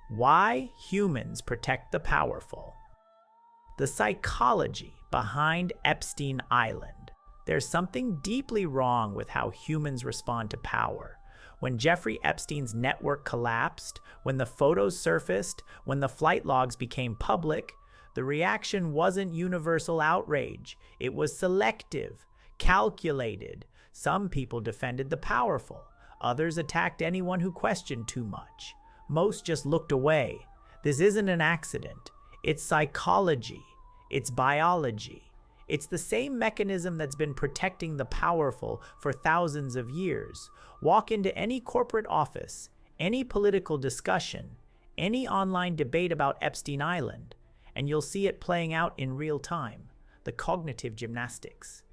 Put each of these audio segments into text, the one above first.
Why humans protect the powerful. The psychology behind Epstein Island. There's something deeply wrong with how humans respond to power. When Jeffrey Epstein's network collapsed, when the photos surfaced, when the flight logs became public, the reaction wasn't universal outrage. It was selective, calculated. Some people defended the powerful. Others attacked anyone who questioned too much. Most just looked away. This isn't an accident. It's psychology. It's biology. It's the same mechanism that's been protecting the powerful for thousands of years. Walk into any corporate office, any political discussion, any online debate about Epstein Island, and you'll see it playing out in real time. The cognitive gymnastics,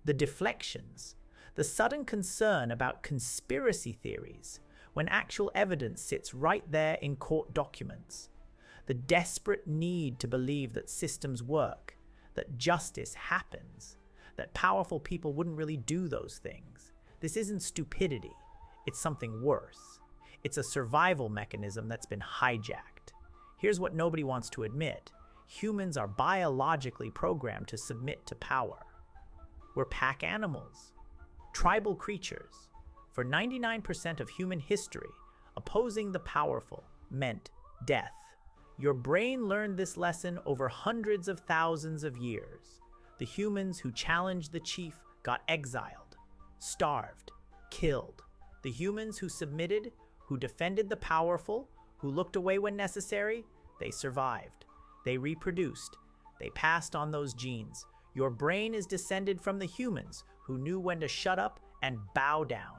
the deflections, the sudden concern about conspiracy theories when actual evidence sits right there in court documents. The desperate need to believe that systems work, that justice happens, that powerful people wouldn't really do those things. This isn't stupidity. It's something worse. It's a survival mechanism that's been hijacked. Here's what nobody wants to admit. Humans are biologically programmed to submit to power. We're pack animals, tribal creatures. For 99% of human history, opposing the powerful meant death. Your brain learned this lesson over hundreds of thousands of years. The humans who challenged the chief got exiled, starved, killed. The humans who submitted, who defended the powerful, who looked away when necessary, they survived. They reproduced. They passed on those genes. Your brain is descended from the humans who knew when to shut up and bow down.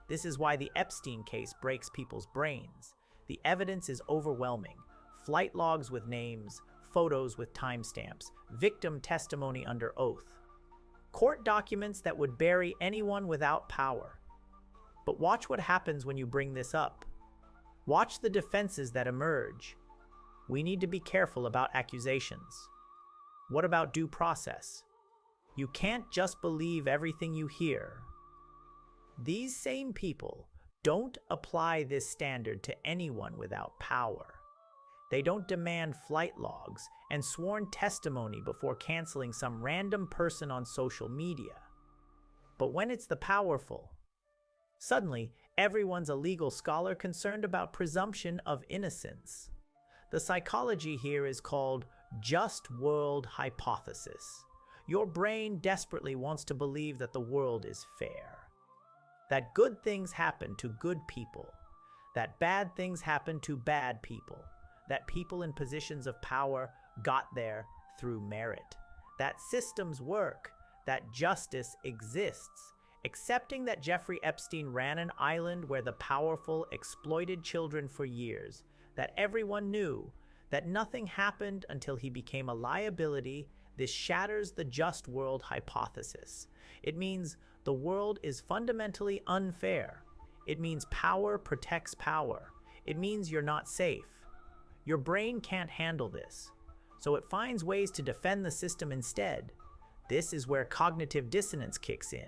This is why the Epstein case breaks people's brains. The evidence is overwhelming. Flight logs with names, photos with timestamps, victim testimony under oath. Court documents that would bury anyone without power. But watch what happens when you bring this up. Watch the defenses that emerge. We need to be careful about accusations. What about due process? You can't just believe everything you hear. These same people don't apply this standard to anyone without power. They don't demand flight logs and sworn testimony before canceling some random person on social media. But when it's the powerful, suddenly everyone's a legal scholar concerned about presumption of innocence. The psychology here is called just world hypothesis. Your brain desperately wants to believe that the world is fair, that good things happen to good people, that bad things happen to bad people, that people in positions of power got there through merit, that systems work, that justice exists. Accepting that Jeffrey Epstein ran an island where the powerful exploited children for years, that everyone knew, that nothing happened until he became a liability, this shatters the just world hypothesis. It means the world is fundamentally unfair. It means power protects power. It means you're not safe. Your brain can't handle this, so it finds ways to defend the system instead. This is where cognitive dissonance kicks in.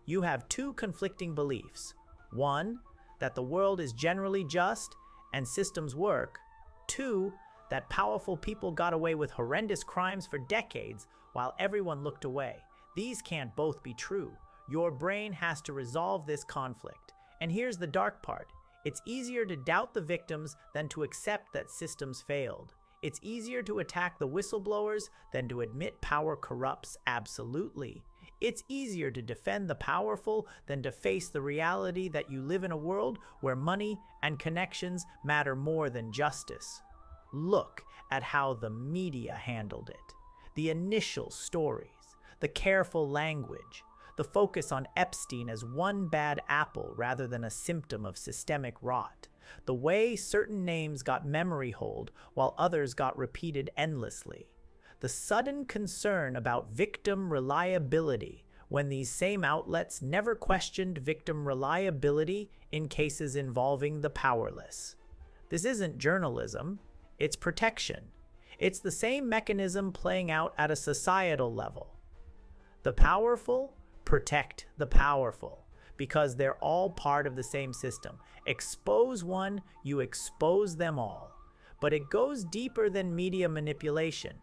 You have two conflicting beliefs. One, that the world is generally just and systems work. Two, that powerful people got away with horrendous crimes for decades while everyone looked away. These can't both be true. Your brain has to resolve this conflict. And here's the dark part. It's easier to doubt the victims than to accept that systems failed. It's easier to attack the whistleblowers than to admit power corrupts absolutely. It's easier to defend the powerful than to face the reality that you live in a world where money and connections matter more than justice. Look at how the media handled it. The initial stories, the careful language, the focus on Epstein as one bad apple rather than a symptom of systemic rot, the way certain names got memory hold while others got repeated endlessly, the sudden concern about victim reliability when these same outlets never questioned victim reliability in cases involving the powerless. This isn't journalism, it's protection. It's the same mechanism playing out at a societal level. The powerful protect the powerful because they're all part of the same system. Expose one, you expose them all. But it goes deeper than media manipulation.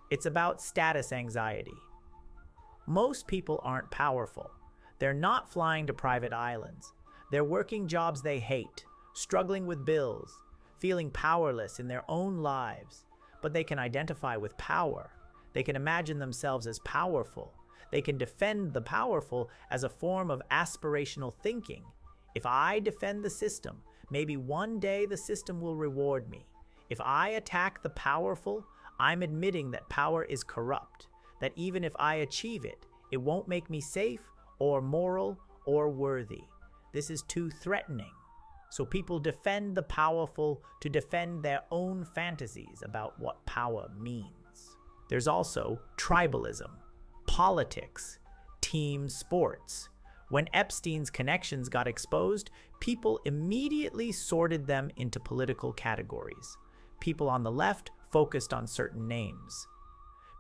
It's about status anxiety. Most people aren't powerful. They're not flying to private islands. They're working jobs they hate, struggling with bills, feeling powerless in their own lives. But they can identify with power. They can imagine themselves as powerful. They can defend the powerful as a form of aspirational thinking. If I defend the system, maybe one day the system will reward me. If I attack the powerful, I'm admitting that power is corrupt, that even if I achieve it, it won't make me safe or moral or worthy. This is too threatening. So people defend the powerful to defend their own fantasies about what power means. There's also tribalism, politics, team sports. When Epstein's connections got exposed, people immediately sorted them into political categories. People on the left focused on certain names.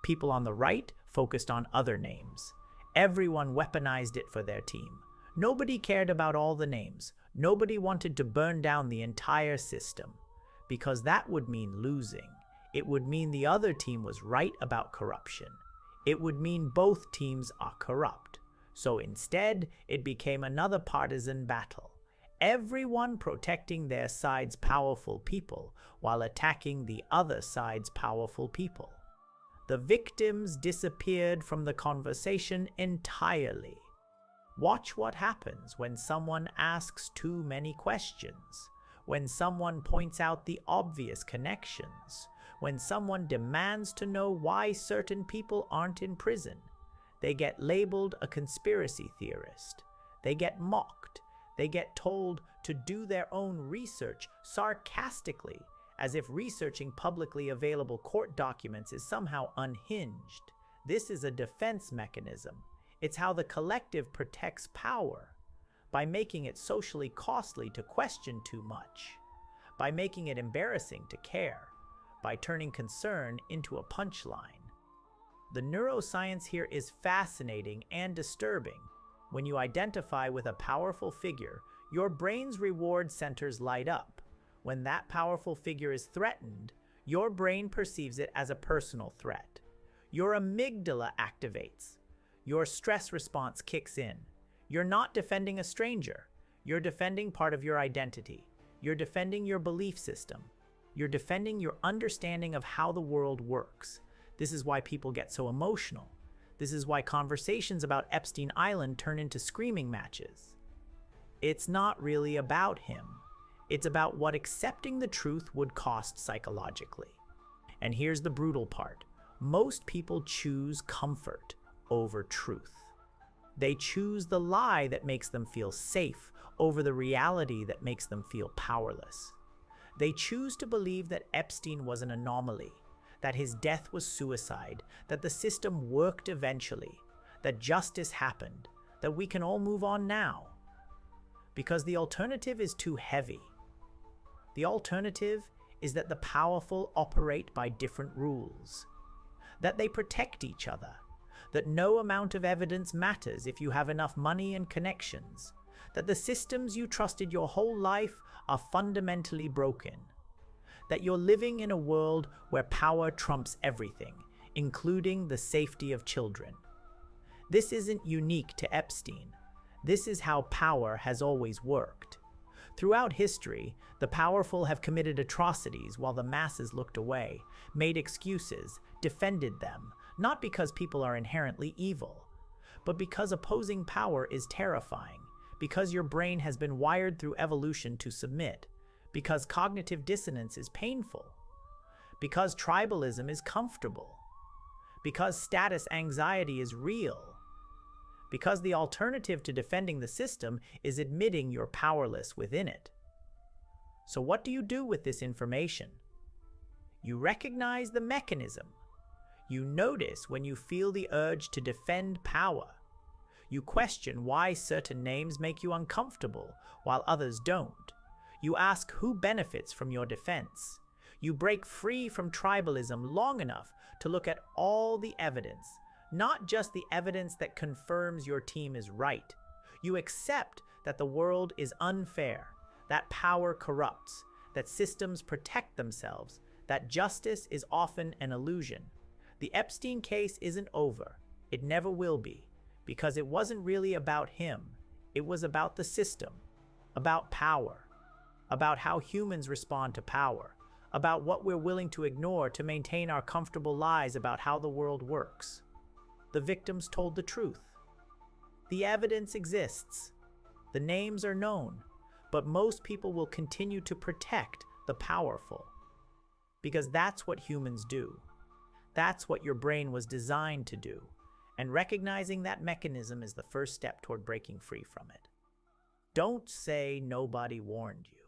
People on the right focused on other names. Everyone weaponized it for their team. Nobody cared about all the names. Nobody wanted to burn down the entire system, because that would mean losing. It would mean the other team was right about corruption. It would mean both teams are corrupt. So instead, it became another partisan battle. Everyone protecting their side's powerful people while attacking the other side's powerful people. The victims disappeared from the conversation entirely. Watch what happens when someone asks too many questions, when someone points out the obvious connections, when someone demands to know why certain people aren't in prison. They get labeled a conspiracy theorist. They get mocked. They get told to do their own research sarcastically, as if researching publicly available court documents is somehow unhinged. This is a defense mechanism. It's how the collective protects power, by making it socially costly to question too much, by making it embarrassing to care, by turning concern into a punchline. The neuroscience here is fascinating and disturbing. When you identify with a powerful figure, your brain's reward centers light up. When that powerful figure is threatened, your brain perceives it as a personal threat. Your amygdala activates. Your stress response kicks in. You're not defending a stranger. You're defending part of your identity. You're defending your belief system. You're defending your understanding of how the world works. This is why people get so emotional. This is why conversations about Epstein Island turn into screaming matches. It's not really about him. It's about what accepting the truth would cost psychologically. And here's the brutal part. Most people choose comfort over truth. They choose the lie that makes them feel safe over the reality that makes them feel powerless. They choose to believe that Epstein was an anomaly, that his death was suicide, that the system worked eventually, that justice happened, that we can all move on now. Because the alternative is too heavy. The alternative is that the powerful operate by different rules, that they protect each other, that no amount of evidence matters if you have enough money and connections, that the systems you trusted your whole life are fundamentally broken, that you're living in a world where power trumps everything, including the safety of children. This isn't unique to Epstein. This is how power has always worked. Throughout history, the powerful have committed atrocities while the masses looked away, made excuses, defended them, not because people are inherently evil, but because opposing power is terrifying, because your brain has been wired through evolution to submit, because cognitive dissonance is painful, because tribalism is comfortable, because status anxiety is real, because the alternative to defending the system is admitting you're powerless within it. So what do you do with this information? You recognize the mechanism. You notice when you feel the urge to defend power. You question why certain names make you uncomfortable while others don't. You ask who benefits from your defense. You break free from tribalism long enough to look at all the evidence, not just the evidence that confirms your team is right. You accept that the world is unfair, that power corrupts, that systems protect themselves, that justice is often an illusion. The Epstein case isn't over. It never will be, because it wasn't really about him. It was about the system, about power, about how humans respond to power, about what we're willing to ignore to maintain our comfortable lies about how the world works. The victims told the truth. The evidence exists. The names are known, but most people will continue to protect the powerful. Because that's what humans do. That's what your brain was designed to do. And recognizing that mechanism is the first step toward breaking free from it. Don't say nobody warned you.